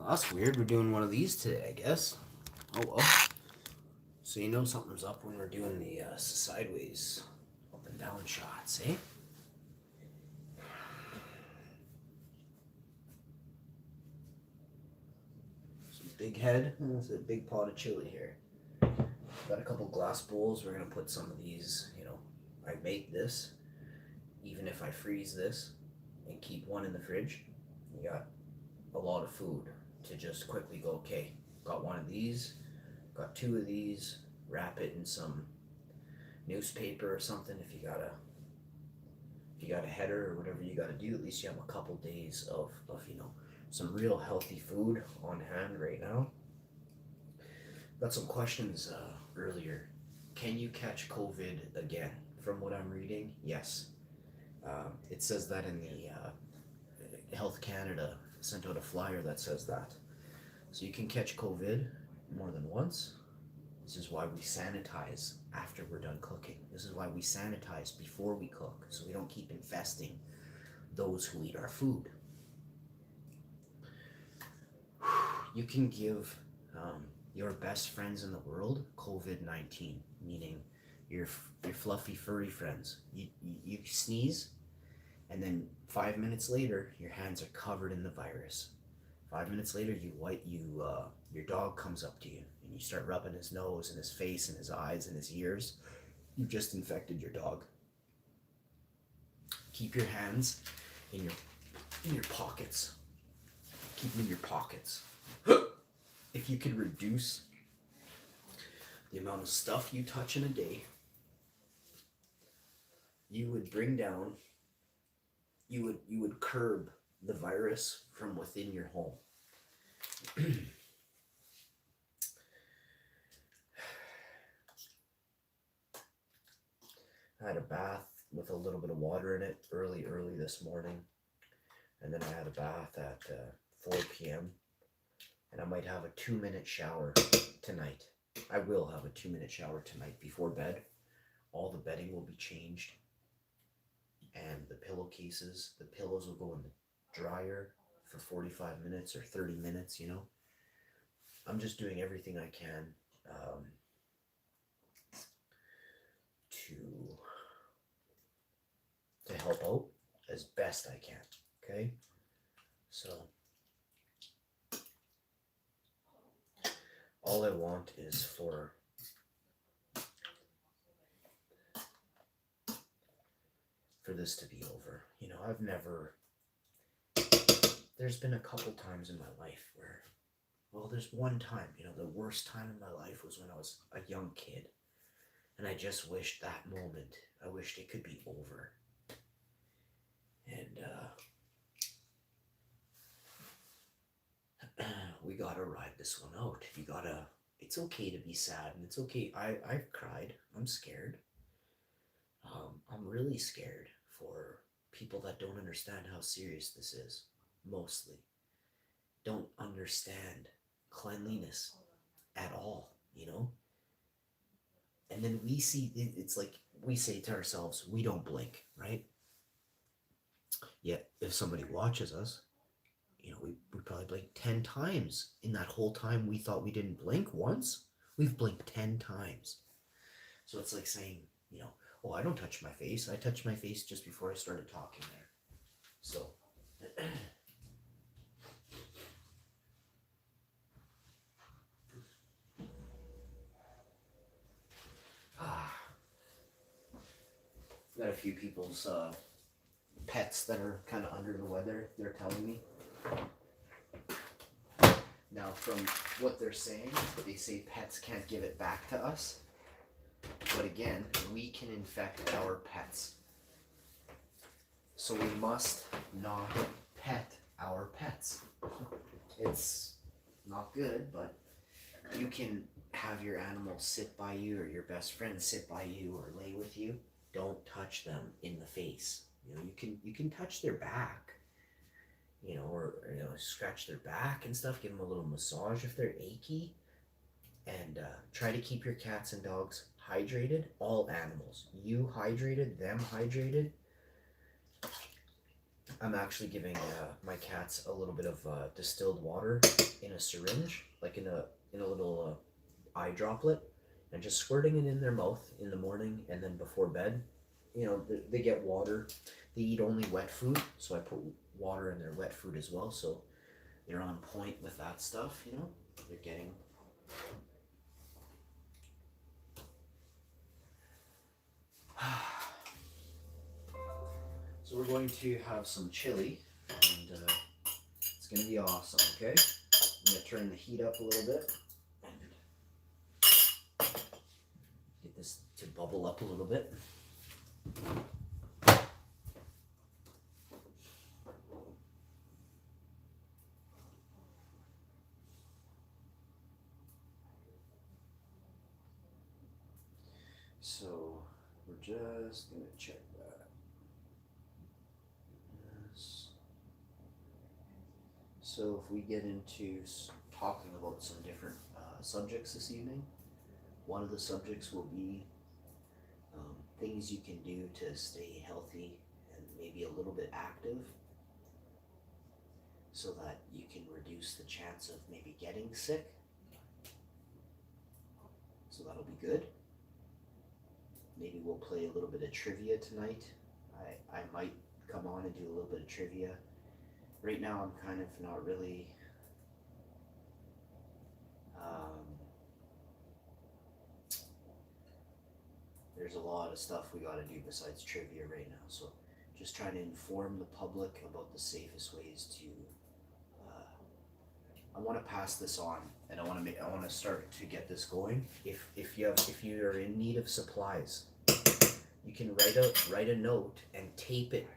Well, that's weird. We're doing one of these today, I guess. Oh well. So you know something's up when we're doing the sideways up and down shots, eh? Some big head. That's a big pot of chili here. Got a couple glass bowls. We're gonna put some of these. I make this. Even if I freeze this and keep one in the fridge, you got a lot of food to just quickly go. Okay, got one of these. Got two of these. Wrap it in some newspaper or something. If you got a header or whatever you got to do, at least you have a couple days of some real healthy food on hand right now. Got some questions earlier. Can you catch COVID again? From what I'm reading, yes. It says that in the Health Canada sent out a flyer that says that. So you can catch COVID more than once. This is why we sanitize after we're done cooking. This is why we sanitize before we cook, so we don't keep infesting those who eat our food. You can give your best friends in the world COVID-19, meaning your fluffy, furry friends. You sneeze, and then 5 minutes later, your hands are covered in the virus. 5 minutes later, your dog comes up to you and you start rubbing his nose and his face and his eyes and his ears. You've just infected your dog. Keep your hands in your pockets. Keep them in your pockets. If you could reduce the amount of stuff you touch in a day, you would curb the virus from within your home. I had a bath with a little bit of water in it early this morning, and then I had a bath at 4 p.m. and I might have a 2-minute shower tonight. I will have a 2-minute shower tonight before bed. All the bedding will be changed, and the pillowcases, the pillows will go in the dryer for 45 minutes or 30 minutes, I'm just doing everything I can to help out as best I can, okay? So all I want is for this to be over. There's been a couple times in my life where, there's one time, the worst time in my life was when I was a young kid. And I just wished that moment, I wished it could be over. And we gotta ride this one out. It's okay to be sad, and it's okay. I've cried. I'm scared. I'm really scared for people that don't understand how serious this is. Mostly don't understand cleanliness at all, And then it's like we say to ourselves, we don't blink, right? Yet if somebody watches us, we probably blinked 10 times. In that whole time we thought we didn't blink once, we've blinked 10 times. So it's like saying, oh, I don't touch my face. I touched my face just before I started talking there. So got a few people's pets that are kind of under the weather, they're telling me. Now, from what they're saying, they say pets can't give it back to us. But again, we can infect our pets. So we must not pet our pets. It's not good, but you can have your animal sit by you, or your best friend sit by you or lay with you. Don't touch them in the face. You can touch their back, or scratch their back and stuff. Give them a little massage if they're achy, and try to keep your cats and dogs hydrated. All animals, you hydrated, them hydrated. I'm actually giving my cats a little bit of distilled water in a syringe, like in a little eye droplet, and just squirting it in their mouth in the morning and then before bed. You know, they get water. They eat only wet food, so I put water in their wet food as well, so they're on point with that stuff. You know, they're getting. So we're going to have some chili, and it's going to be awesome. Okay, I'm going to turn the heat up a little bit and get this to bubble up a little bit. So we're just going to check that. Yes. So if we get into talking about some different subjects this evening, one of the subjects will be things you can do to stay healthy and maybe a little bit active so that you can reduce the chance of maybe getting sick. So that'll be good. Maybe we'll play a little bit of trivia tonight. I might come on and do a little bit of trivia. Right now I'm kind of not really there's a lot of stuff we got to do besides trivia right now, so just trying to inform the public about the safest ways to I want to pass this on, and I want to start to get this going. If you're in need of supplies, you can write a note and tape it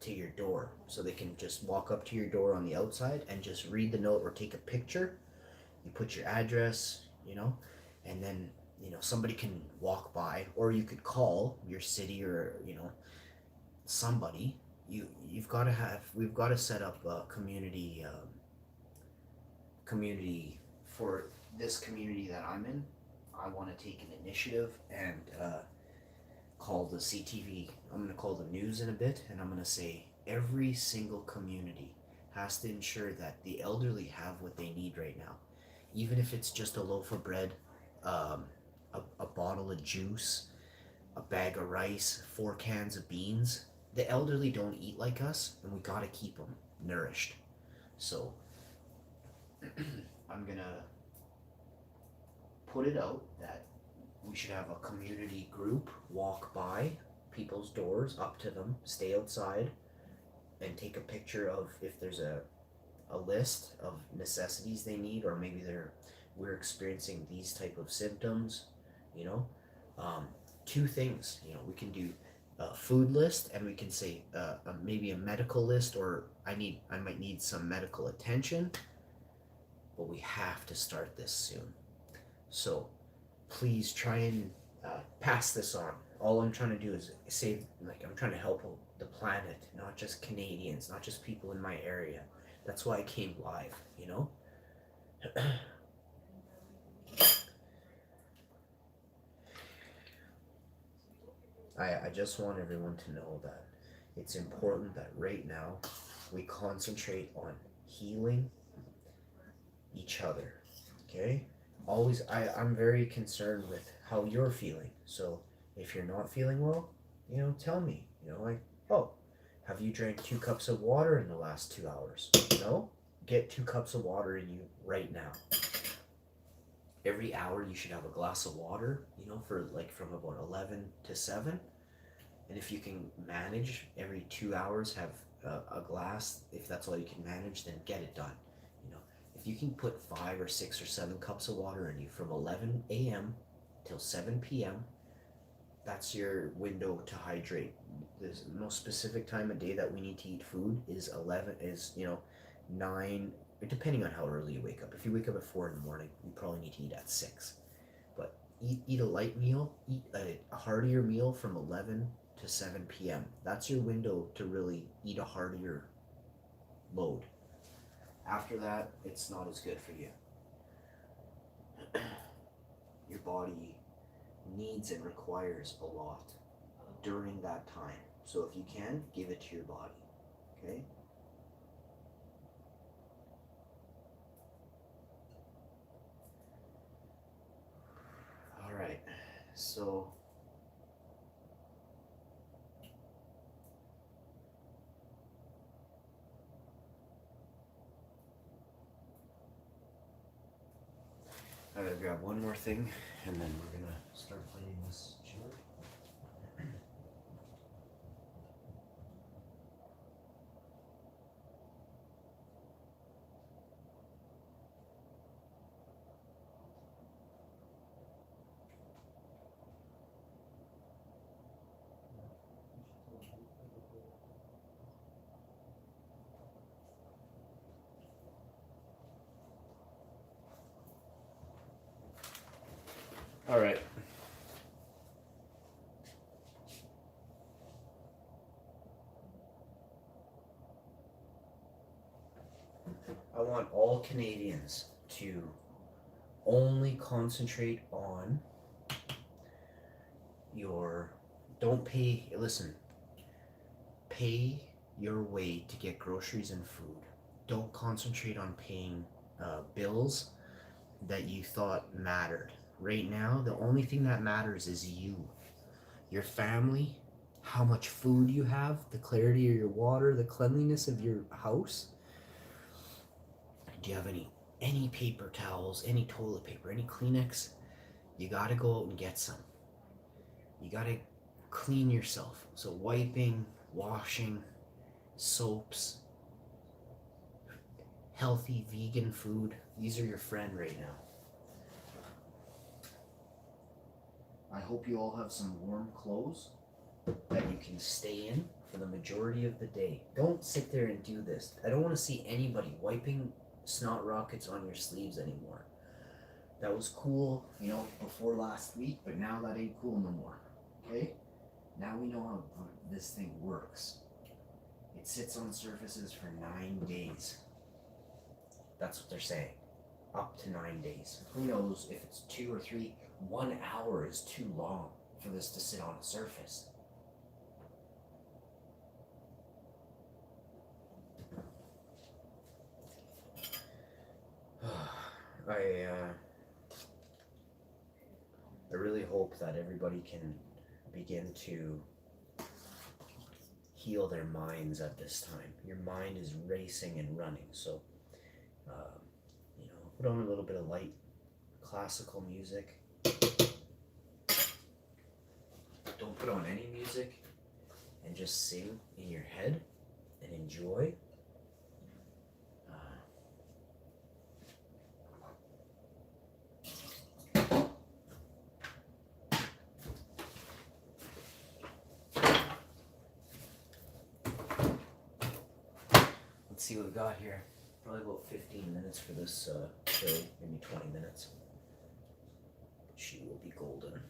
to your door, so they can just walk up to your door on the outside and just read the note or take a picture. You put your address, you know, and then somebody can walk by, or you could call your city, or somebody. We've got to set up a community for this community that I'm in. I want to take an initiative and call the CTV. I'm going to call the news in a bit, and I'm going to say every single community has to ensure that the elderly have what they need right now, even if it's just a loaf of bread, a bottle of juice, a bag of rice, 4 cans of beans. The elderly don't eat like us, and we got to keep them nourished. So I'm gonna put it out that we should have a community group walk by people's doors, up to them, stay outside, and take a picture of if there's a list of necessities they need, or maybe we're experiencing these type of symptoms. 2 things. We can do a food list, and we can say maybe a medical list, or I might need some medical attention. But we have to start this soon. So please try and pass this on. All I'm trying to do is save, I'm trying to help the planet, not just Canadians, not just people in my area. That's why I came live, I just want everyone to know that it's important that right now we concentrate on healing each other. Okay? Always, I'm very concerned with how you're feeling. So if you're not feeling well, tell me. Oh, have you drank 2 cups of water in the last 2 hours? No? Get 2 cups of water in you right now. Every hour you should have a glass of water, for from about 11 to 7. And if you can manage every 2 hours have a glass, if that's all you can manage, then get it done. If you can put 5 or 6 or 7 cups of water in you from 11 a.m. till 7 p.m., that's your window to hydrate. There's no specific time of day that we need to eat food. Is 9, depending on how early you wake up. If you wake up at 4 in the morning, you probably need to eat at 6. But eat a light meal, eat a heartier meal from 11 to 7 p.m. That's your window to really eat a heartier load. After that, it's not as good for you. Your body needs and requires a lot during that time. So if you can, give it to your body. Okay? So I gotta grab one more thing, and then we're gonna start plating this chili. All right. I want all Canadians to only concentrate on your, don't pay, listen, pay your way to get groceries and food. Don't concentrate on paying bills that you thought mattered. Right now, the only thing that matters is you, your family, how much food you have, the clarity of your water, the cleanliness of your house. Do you have any paper towels, any toilet paper, any Kleenex? You gotta go out and get some. You gotta clean yourself. So wiping, washing, soaps, healthy vegan food, these are your friend right now. I hope you all have some warm clothes that you can stay in for the majority of the day. Don't sit there and do this. I don't want to see anybody wiping snot rockets on your sleeves anymore. That was cool, before last week, but now that ain't cool no more. Okay? Now we know how this thing works. It sits on surfaces for 9 days. That's what they're saying. Up to 9 days. Who knows if it's 2 or 3? 1 hour is too long for this to sit on a surface. I really hope that everybody can begin to heal their minds at this time. Your mind is racing and running, so put on a little bit of light classical music. Don't put on any music, and just sing in your head and enjoy. Let's see what we got here. Probably about 15 minutes for this chili, maybe 20 minutes. She will be golden.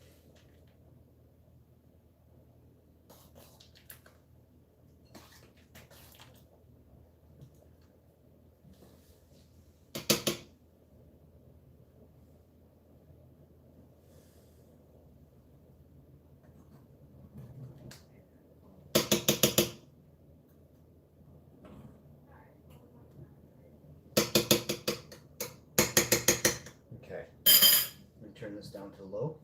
Okay, I'm going to turn this down to low.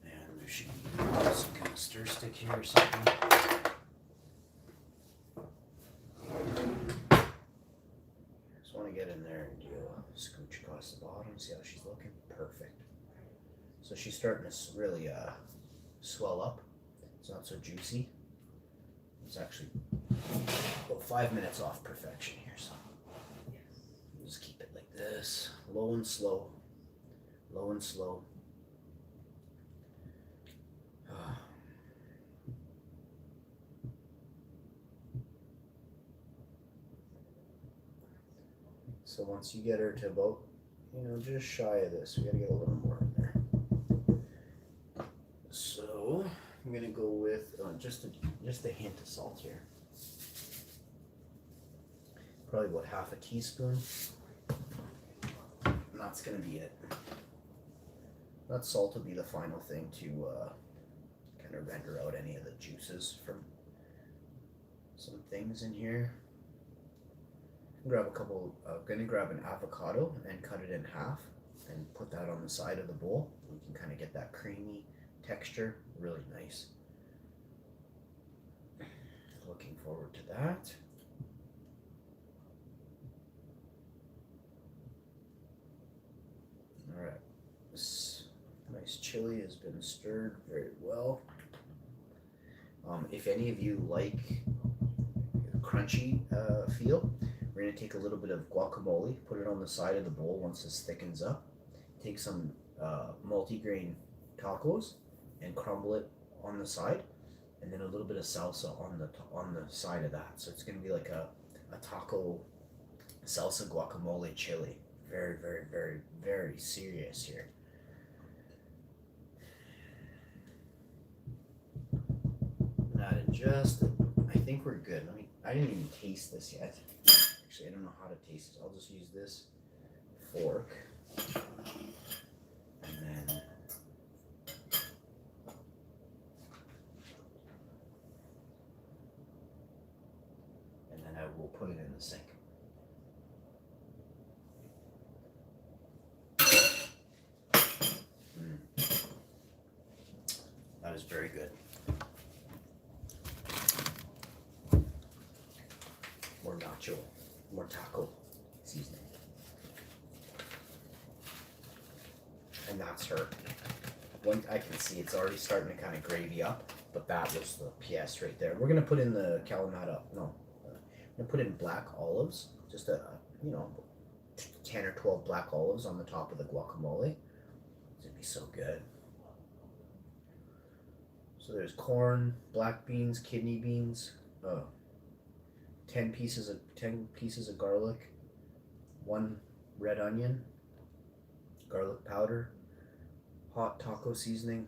And there should be some kind of stir stick here or something. Just want to get in there and do a scooch across the bottom, see how she's looking. Perfect. So she's starting to really swell up. It's not so juicy. It's actually about 5 minutes off perfection here, so we'll just keep it like this, low and slow, low and slow. So once you get her to about, just shy of this, we gotta get a little more in there. So I'm gonna go with just a hint of salt here. Probably about half a teaspoon. And that's gonna be it. That salt will be the final thing to kind of render out any of the juices from some things in here. Gonna grab an avocado and cut it in half and put that on the side of the bowl. We can kind of get that creamy texture, really nice. Looking forward to that. All right, this nice chili has been stirred very well. If any of you like crunchy feel, we're gonna take a little bit of guacamole, put it on the side of the bowl once this thickens up. Take some multi-grain tacos and crumble it on the side, and then a little bit of salsa on the side of that. So it's gonna be like a taco salsa guacamole chili. Very, very, very, very serious here. Not in just. I think we're good. I didn't even taste this yet. Actually, I don't know how to taste it. I'll just use this fork. And then I will put it in the sink. That is very good. More nacho, more taco seasoning. And that's her. One, I can see it's already starting to kind of gravy up, but that was the PS right there. We're gonna put in the Kalamata. No, I'm gonna put in black olives, just 10 or 12 black olives on the top of the guacamole. It's gonna be so good. So there's corn, black beans, kidney beans, 10 pieces of garlic, 1 red onion, garlic powder, hot taco seasoning,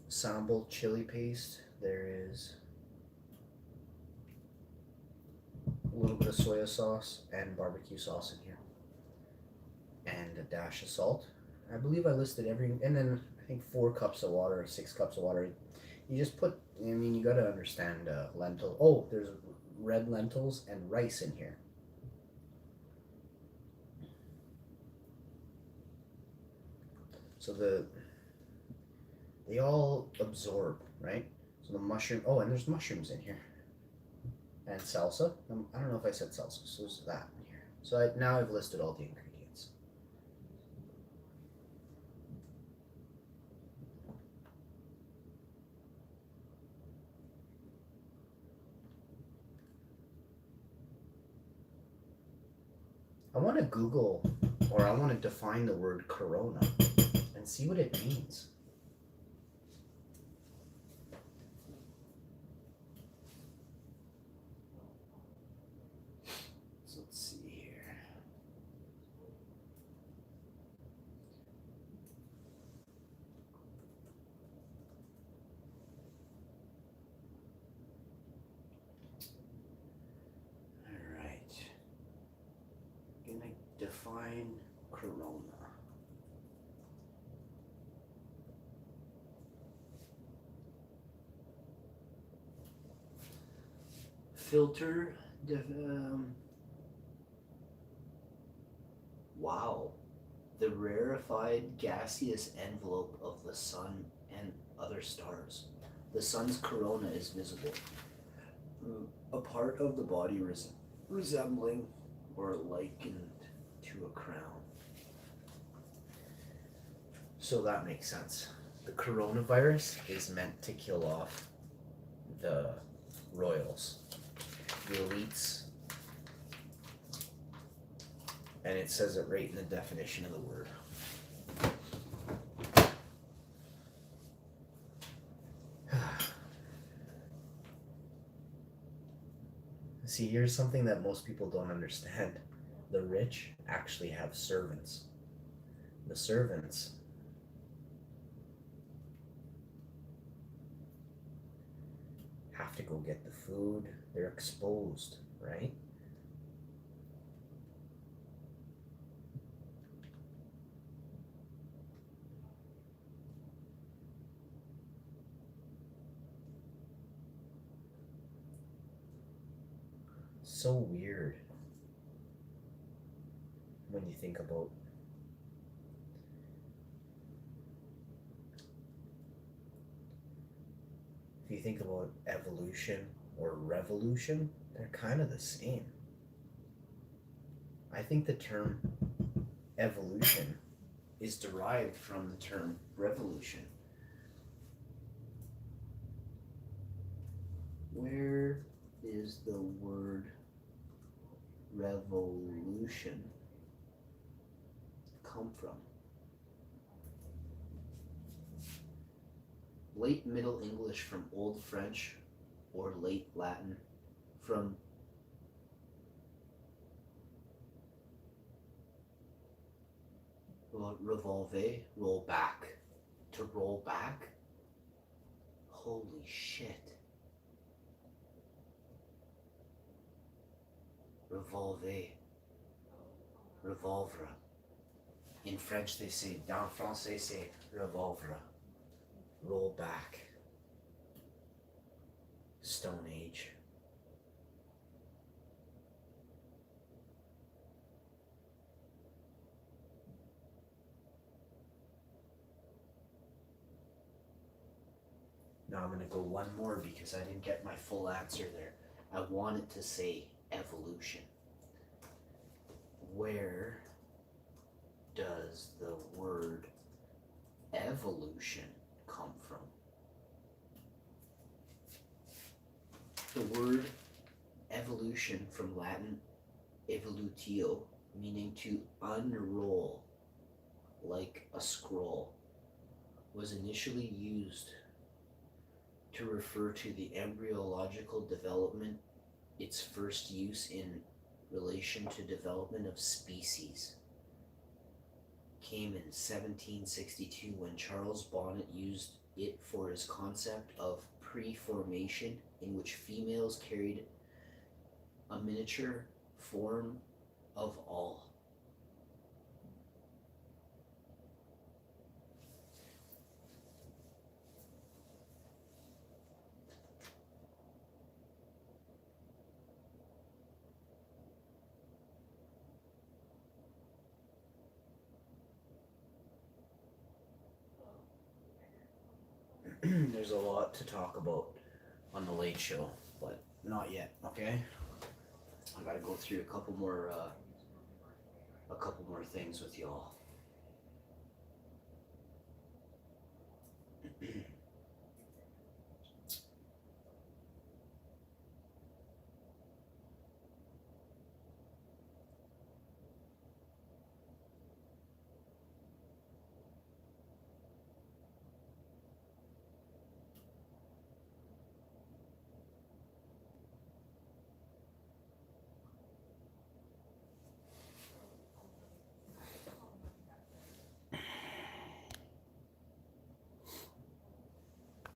sambal chili paste. There is a little bit of soy sauce and barbecue sauce in here, and a dash of salt. I believe I listed and then I think 4 cups of water or 6 cups of water. You just put, you gotta understand lentil. Oh, there's red lentils and rice in here. So they all absorb, right? So the mushroom, and there's mushrooms in here. And salsa. I don't know if I said salsa, so there's that in here. So now I've listed all the ingredients. I want to Google, or I want to define the word Corona and see what it means. So let's see here. All right. Gonna define Corona. Filter. Wow. The rarefied gaseous envelope of the sun and other stars. The sun's corona is visible. A part of the body resembling or likened to a crown. So that makes sense. The coronavirus is meant to kill off the royals, the elites, and it says it right in the definition of the word. See, here's something that most people don't understand. The rich actually have servants. The servants have to go get the food. They're exposed, right? so weird when you think about if you think about evolution or revolution, they're kind of the same. I think the term evolution is derived from the term revolution. Where is the word revolution come from? Late Middle English from Old French, or late Latin from revolve, roll back. To roll back? Holy shit. Revolve, revolver. In French they say, dans français c'est revolver. Roll back. Stone Age. Now I'm gonna go one more because I didn't get my full answer there. I wanted to say evolution. Where does the word evolution come from? The word evolution, from Latin evolutio, meaning to unroll like a scroll, was initially used to refer to the embryological development, its first use in relation to development of species came in 1762 when Charles Bonnet used it for his concept of pre-formation, in which females carried a miniature form of all. There's a lot to talk about on the Late Show, but not yet, okay? I gotta go through a couple more things with y'all.